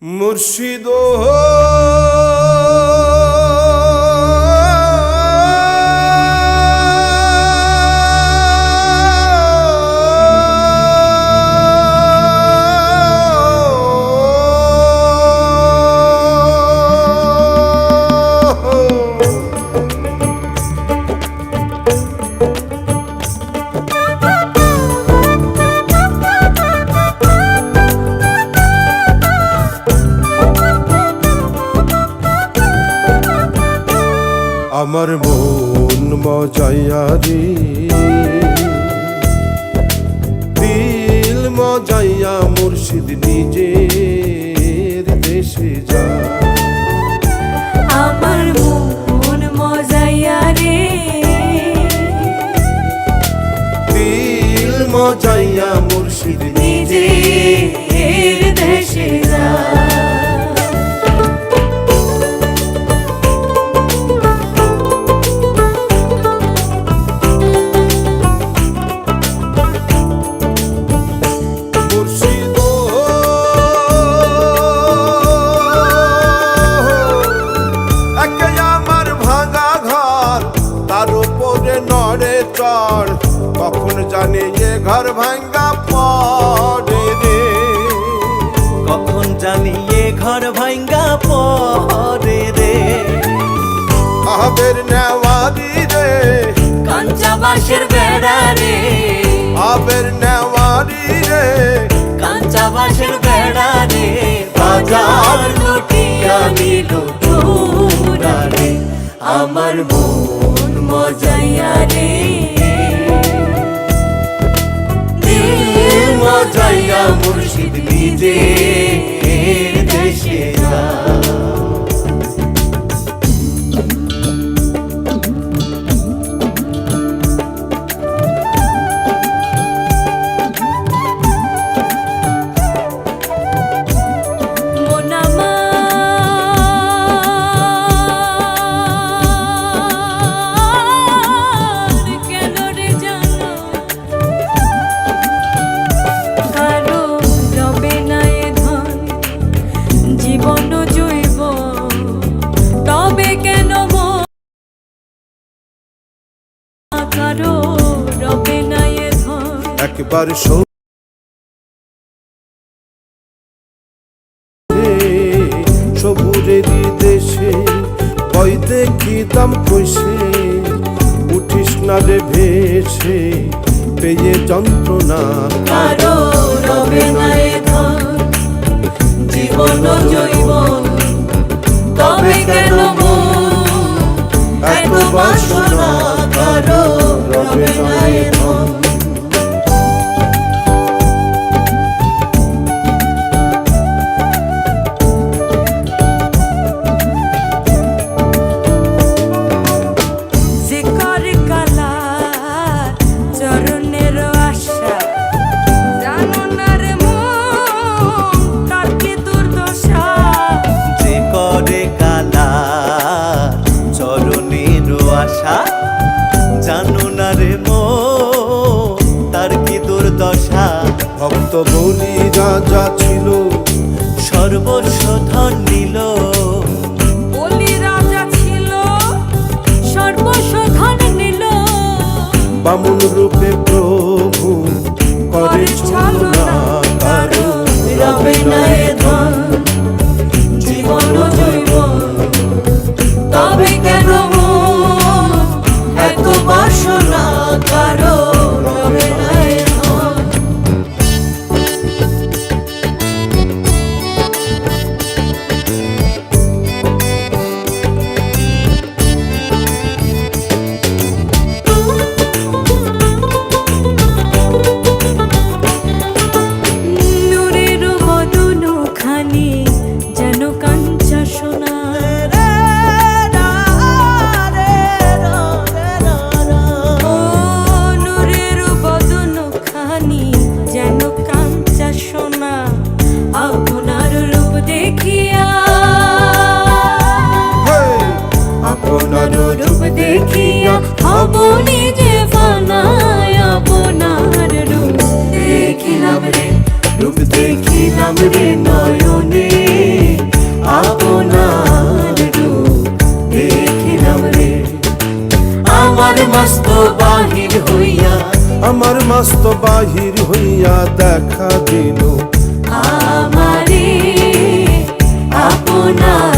মুর্শিদ আমার মন মজাইয়া রে, দিল মজাইয়া মুর্শিদ নিজের দেশে যা। আমার মন মজাইয়া রে, দিল মজাইয়া মুর্শিদ নিজের দেশে যা। কখন জানি এ ঘর ভাঙ্গা পড়ে রে, কখন জানি এ ঘর ভাঙ্গা পড়ে রে। আবের নেওয়ারি রে, কাঞ্চা বাঁশের বেড়া রে, আবের নেওয়ারি রে, কাঞ্চা বাঁশের বেড়া রে, বাজার লুটিয়া নিল তোরা রে। আমার মন মজাইয়া রে, দিল মজাইয়া মুর্শিদ নিজের দেশে যা। একবার সবুরেরই দেশে বই দেখি দাম কইছে, উঠিস না রে ভেসে পেয়ে যন্ত্রণা। কারো রবে না এ ধন, জীবন জৈবন, তবে কেন এত বাসনা? কারো রবে না এ ধন। জানো না রে মো তার কি দুর্দশা। ভক্ত বলি রাজা ছিল, সর্বস্ব ধন নিল। বলি রাজা ছিল, সর্বস্ব ধন নিল। বামুন রূপে প্রভু করে ছলনা। কারো রবে না এ ধন, জীবন জৈবন, তবে কেন এত বাসনা? কারো রবে না এ ধন। নূরের বদন খানি সমস্ত বাহির হইয়া দেখা দিল আমারে আপনার